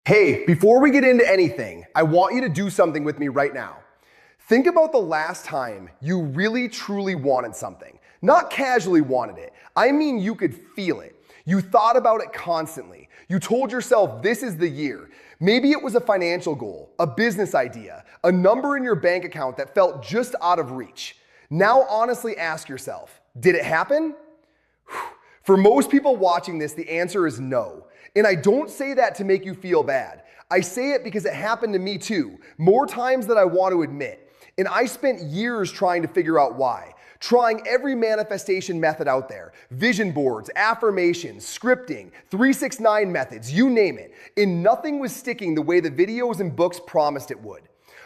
Hey, before we get into anything, I want you to do something with me right now. Think about the last time you really truly wanted something. Not casually wanted it. I mean you could feel it. You thought about it constantly. You told yourself this is the year. Maybe it was a financial goal, a business idea, a number in your bank account that felt just out of reach. Now honestly ask yourself, did it happen? For most people watching this, the answer is no. And I don't say that to make you feel bad. I say it because it happened to me too, more times than I want to admit. And I spent years trying to figure out why. Trying every manifestation method out there. Vision boards, affirmations, scripting, 369 methods, you name it. And nothing was sticking the way the videos and books promised it would.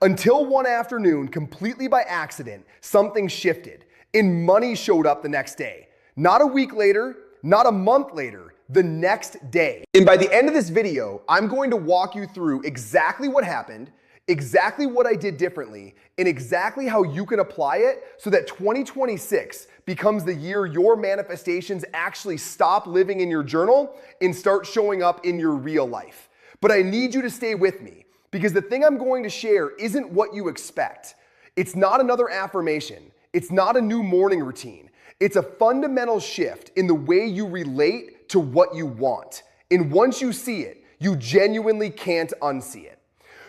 Until one afternoon, completely by accident, something shifted. And money showed up the next day. Not a week later, not a month later, the next day. And by the end of this video, I'm going to walk you through exactly what happened, exactly what I did differently, and exactly how you can apply it so that 2026 becomes the year your manifestations actually stop living in your journal and start showing up in your real life. But I need you to stay with me because the thing I'm going to share isn't what you expect. It's not another affirmation. It's not a new morning routine. It's a fundamental shift in the way you relate to what you want. And once you see it, you genuinely can't unsee it.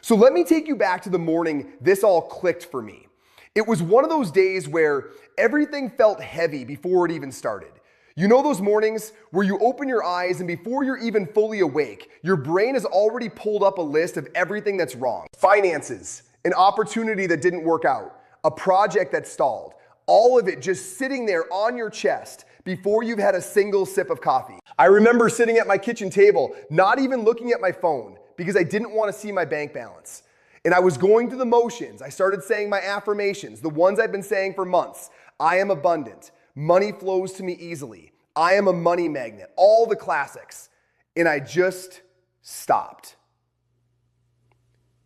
So let me take you back to the morning this all clicked for me. It was one of those days where everything felt heavy before it even started. You know those mornings where you open your eyes and before you're even fully awake, your brain has already pulled up a list of everything that's wrong. Finances, an opportunity that didn't work out, a project that stalled, all of it just sitting there on your chest before you've had a single sip of coffee. I remember sitting at my kitchen table, not even looking at my phone because I didn't want to see my bank balance. And I was going through the motions. I started saying my affirmations, the ones I've been saying for months. I am abundant. Money flows to me easily. I am a money magnet. All the classics. And I just stopped.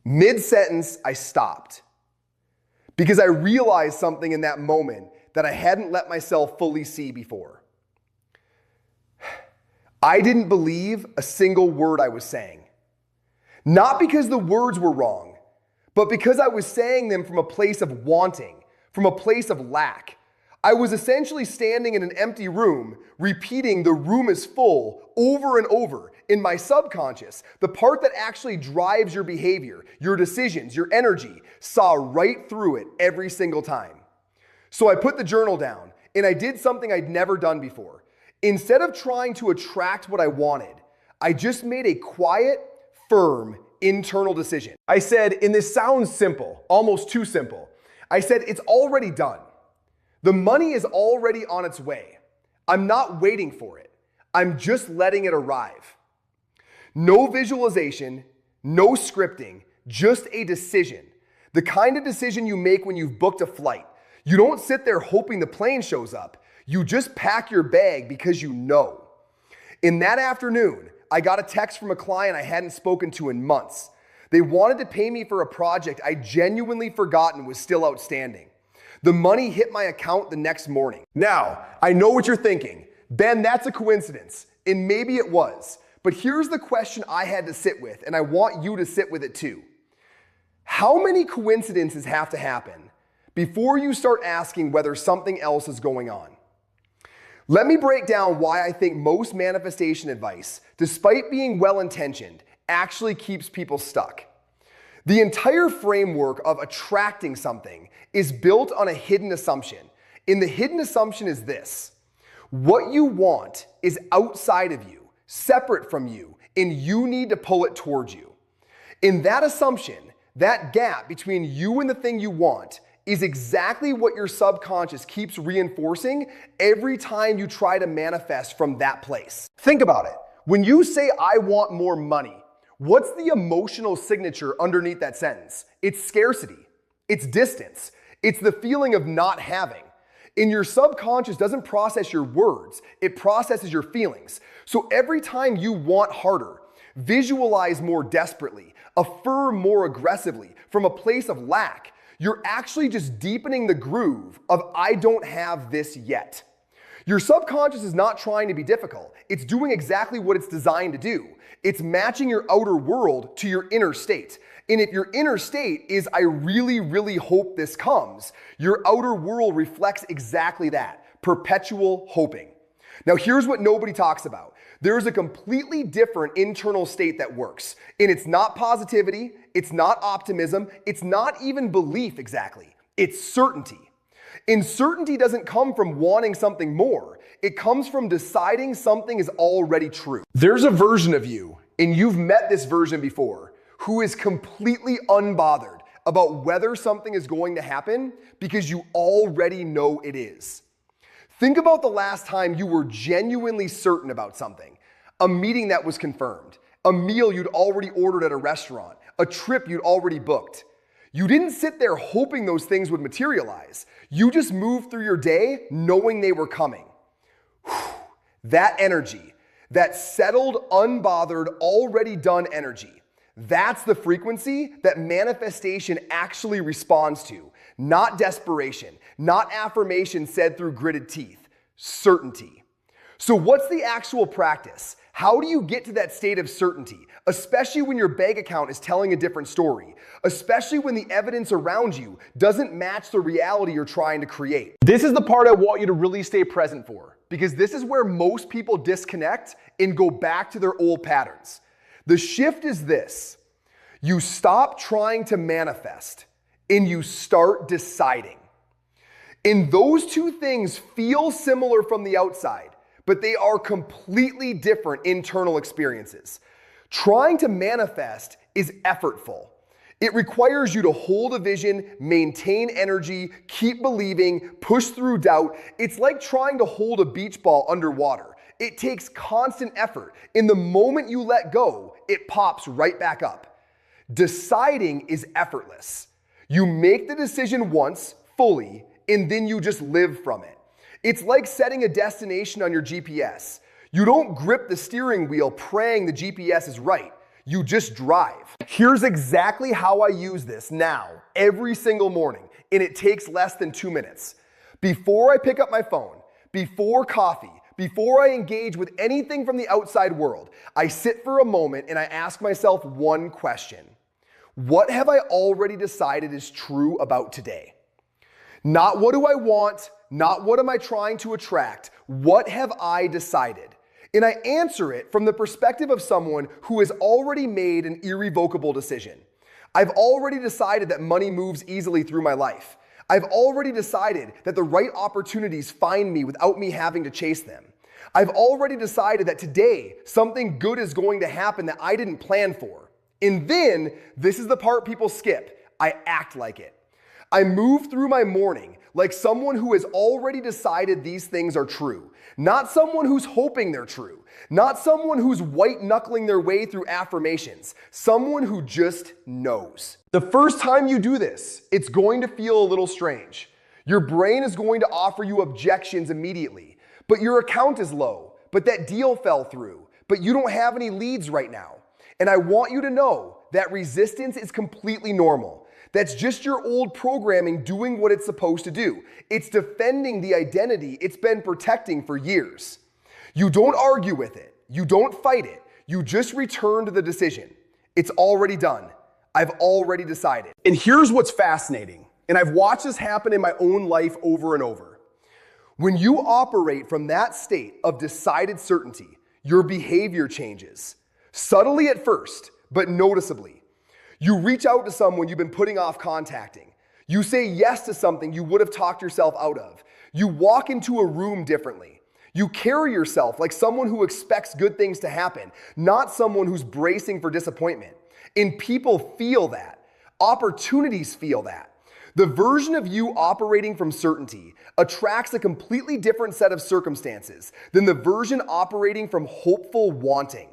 Mid-sentence, I stopped. Because I realized something in that moment that I hadn't let myself fully see before. I didn't believe a single word I was saying. Not because the words were wrong, but because I was saying them from a place of wanting, from a place of lack. I was essentially standing in an empty room, repeating "the room is full" over and over in my subconscious. The part that actually drives your behavior, your decisions, your energy, saw right through it every single time. So I put the journal down and I did something I'd never done before. Instead of trying to attract what I wanted, I just made a quiet, firm, internal decision. I said, and this sounds simple, almost too simple. I said, it's already done. The money is already on its way. I'm not waiting for it. I'm just letting it arrive. No visualization, no scripting, just a decision. The kind of decision you make when you've booked a flight. You don't sit there hoping the plane shows up. You just pack your bag because you know. In that afternoon, I got a text from a client I hadn't spoken to in months. They wanted to pay me for a project I genuinely forgotten was still outstanding. The money hit my account the next morning. Now, I know what you're thinking. Ben, that's a coincidence. And maybe it was. But here's the question I had to sit with, and I want you to sit with it too. How many coincidences have to happen before you start asking whether something else is going on? Let me break down why I think most manifestation advice, despite being well-intentioned, actually keeps people stuck. The entire framework of attracting something is built on a hidden assumption. And the hidden assumption is this: what you want is outside of you, separate from you, and you need to pull it towards you. In that assumption, that gap between you and the thing you want is exactly what your subconscious keeps reinforcing every time you try to manifest from that place. Think about it. When you say, I want more money, what's the emotional signature underneath that sentence? It's scarcity. It's distance. It's the feeling of not having. And your subconscious doesn't process your words. It processes your feelings. So every time you want harder, visualize more desperately, affirm more aggressively from a place of lack, you're actually just deepening the groove of I don't have this yet. Your subconscious is not trying to be difficult. It's doing exactly what it's designed to do. It's matching your outer world to your inner state. And if your inner state is, I really, really hope this comes, your outer world reflects exactly that, perpetual hoping. Now, here's what nobody talks about. There's a completely different internal state that works. And it's not positivity, it's not optimism, it's not even belief exactly. It's certainty. And certainty doesn't come from wanting something more. It comes from deciding something is already true. There's a version of you, and you've met this version before, who is completely unbothered about whether something is going to happen because you already know it is. Think about the last time you were genuinely certain about something. A meeting that was confirmed, a meal you'd already ordered at a restaurant, a trip you'd already booked. You didn't sit there hoping those things would materialize. You just moved through your day knowing they were coming. That energy, that settled, unbothered, already done energy, that's the frequency that manifestation actually responds to. Not desperation, not affirmation said through gritted teeth, certainty. So what's the actual practice? How do you get to that state of certainty, especially when your bank account is telling a different story, especially when the evidence around you doesn't match the reality you're trying to create? This is the part I want you to really stay present for, because this is where most people disconnect and go back to their old patterns. The shift is this: you stop trying to manifest and you start deciding. And those two things feel similar from the outside, but they are completely different internal experiences. Trying to manifest is effortful. It requires you to hold a vision, maintain energy, keep believing, push through doubt. It's like trying to hold a beach ball underwater. It takes constant effort. In the moment you let go, it pops right back up. Deciding is effortless. You make the decision once, fully, and then you just live from it. It's like setting a destination on your GPS. You don't grip the steering wheel praying the GPS is right. You just drive. Here's exactly how I use this now, every single morning, and it takes less than 2 minutes. Before I pick up my phone, before coffee, before I engage with anything from the outside world, I sit for a moment and I ask myself one question. What have I already decided is true about today? Not what do I want, not what am I trying to attract. What have I decided? And I answer it from the perspective of someone who has already made an irrevocable decision. I've already decided that money moves easily through my life. I've already decided that the right opportunities find me without me having to chase them. I've already decided that today something good is going to happen that I didn't plan for. And then, this is the part people skip, I act like it. I move through my morning like someone who has already decided these things are true. Not someone who's hoping they're true. Not someone who's white-knuckling their way through affirmations. Someone who just knows. The first time you do this, it's going to feel a little strange. Your brain is going to offer you objections immediately. But your account is low. But that deal fell through. But you don't have any leads right now. And I want you to know that resistance is completely normal. That's just your old programming doing what it's supposed to do. It's defending the identity it's been protecting for years. You don't argue with it. You don't fight it. You just return to the decision. It's already done. I've already decided. And here's what's fascinating, and I've watched this happen in my own life over and over. When you operate from that state of decided certainty, your behavior changes. Subtly at first, but noticeably. You reach out to someone you've been putting off contacting. You say yes to something you would have talked yourself out of. You walk into a room differently. You carry yourself like someone who expects good things to happen, not someone who's bracing for disappointment. And people feel that. Opportunities feel that. The version of you operating from certainty attracts a completely different set of circumstances than the version operating from hopeful wanting.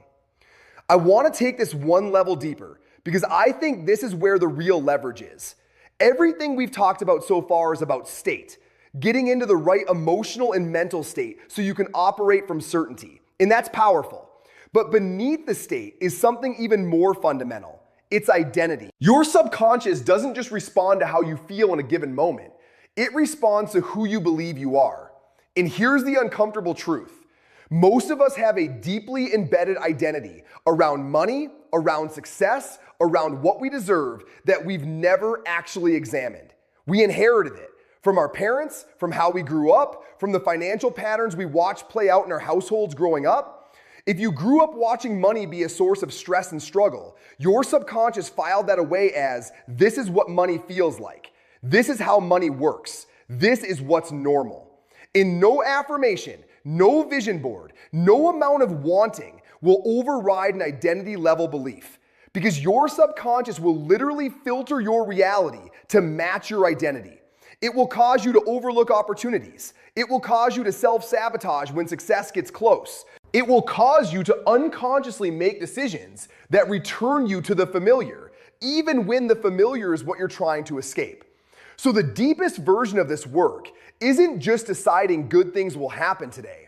I want to take this one level deeper because I think this is where the real leverage is. Everything we've talked about so far is about state, getting into the right emotional and mental state so you can operate from certainty. And that's powerful. But beneath the state is something even more fundamental. It's identity. Your subconscious doesn't just respond to how you feel in a given moment. It responds to who you believe you are. And here's the uncomfortable truth. Most of us have a deeply embedded identity around money, around success, around what we deserve that we've never actually examined. We inherited it from our parents, from how we grew up, from the financial patterns we watched play out in our households growing up. If you grew up watching money be a source of stress and struggle, your subconscious filed that away as, this is what money feels like. This is how money works. This is what's normal. In no affirmation, no vision board, no amount of wanting will override an identity level belief, because your subconscious will literally filter your reality to match your identity. It will cause you to overlook opportunities. It will cause you to self-sabotage when success gets close. It will cause you to unconsciously make decisions that return you to the familiar, even when the familiar is what you're trying to escape. So the deepest version of this work isn't just deciding good things will happen today.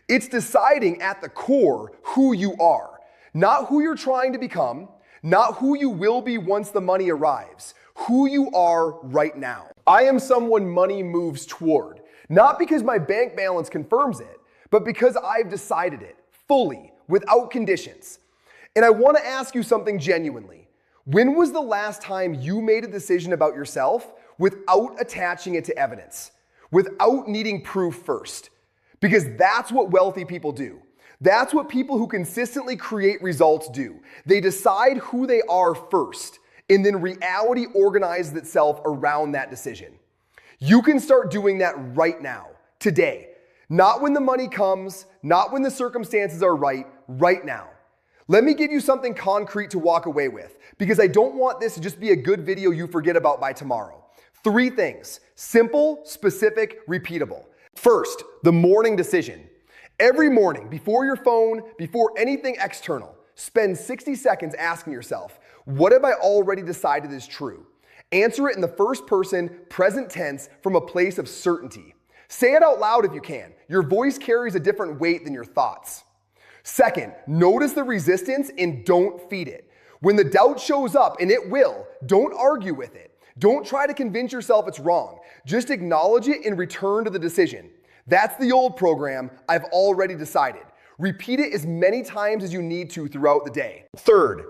It's deciding at the core who you are, not who you're trying to become, not who you will be once the money arrives, who you are right now. I am someone money moves toward, not because my bank balance confirms it, but because I've decided it fully, without conditions. And I want to ask you something genuinely. When was the last time you made a decision about yourself without attaching it to evidence, without needing proof first? Because that's what wealthy people do. That's what people who consistently create results do. They decide who they are first, and then reality organizes itself around that decision. You can start doing that right now, today. Not when the money comes, not when the circumstances are right now. Let me give you something concrete to walk away with, because I don't want this to just be a good video you forget about by tomorrow. 3 things: simple, specific, repeatable. First, the morning decision. Every morning, before your phone, before anything external, spend 60 seconds asking yourself, what have I already decided is true? Answer it in the first person, present tense, from a place of certainty. Say it out loud if you can. Your voice carries a different weight than your thoughts. Second, notice the resistance and don't feed it. When the doubt shows up, and it will, don't argue with it. Don't try to convince yourself it's wrong. Just acknowledge it and return to the decision. That's the old program. I've already decided. Repeat it as many times as you need to throughout the day. Third,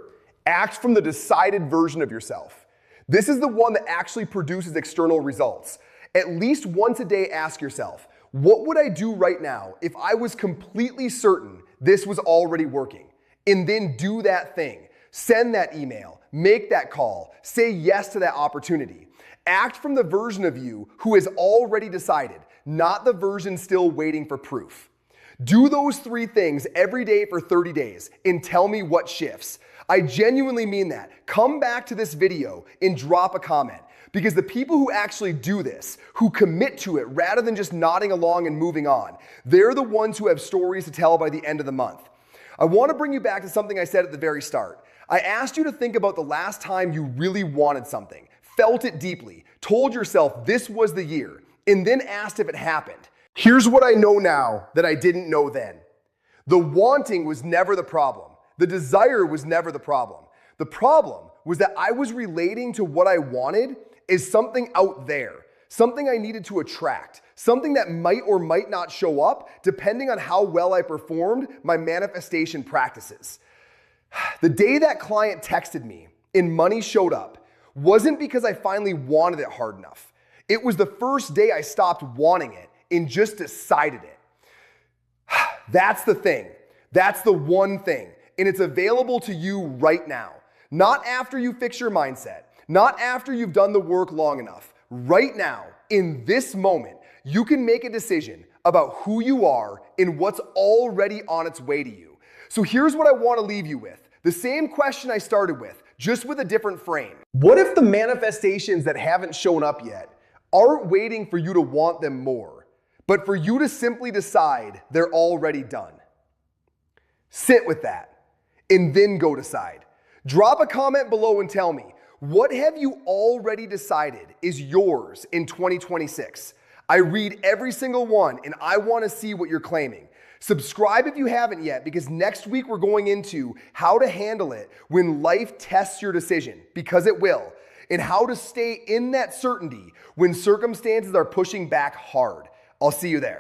act from the decided version of yourself. This is the one that actually produces external results. At least once a day, ask yourself, what would I do right now if I was completely certain this was already working? And then do that thing. Send that email, make that call, say yes to that opportunity. Act from the version of you who has already decided, not the version still waiting for proof. Do those 3 things every day for 30 days and tell me what shifts. I genuinely mean that. Come back to this video and drop a comment, because the people who actually do this, who commit to it rather than just nodding along and moving on, they're the ones who have stories to tell by the end of the month. I want to bring you back to something I said at the very start. I asked you to think about the last time you really wanted something, felt it deeply, told yourself this was the year, and then asked if it happened. Here's what I know now that I didn't know then. The wanting was never the problem. The desire was never the problem. The problem was that I was relating to what I wanted as something out there, something I needed to attract, something that might or might not show up depending on how well I performed my manifestation practices. The day that client texted me and money showed up wasn't because I finally wanted it hard enough. It was the first day I stopped wanting it and just decided it. That's the thing. That's the one thing. And it's available to you right now. Not after you fix your mindset. Not after you've done the work long enough. Right now, in this moment, you can make a decision about who you are and what's already on its way to you. So here's what I want to leave you with. The same question I started with, just with a different frame. What if the manifestations that haven't shown up yet aren't waiting for you to want them more, but for you to simply decide they're already done? Sit with that and then go decide. Drop a comment below and tell me, what have you already decided is yours in 2026? I read every single one and I want to see what you're claiming. Subscribe if you haven't yet, because next week we're going into how to handle it when life tests your decision, because it will, and how to stay in that certainty when circumstances are pushing back hard. I'll see you there.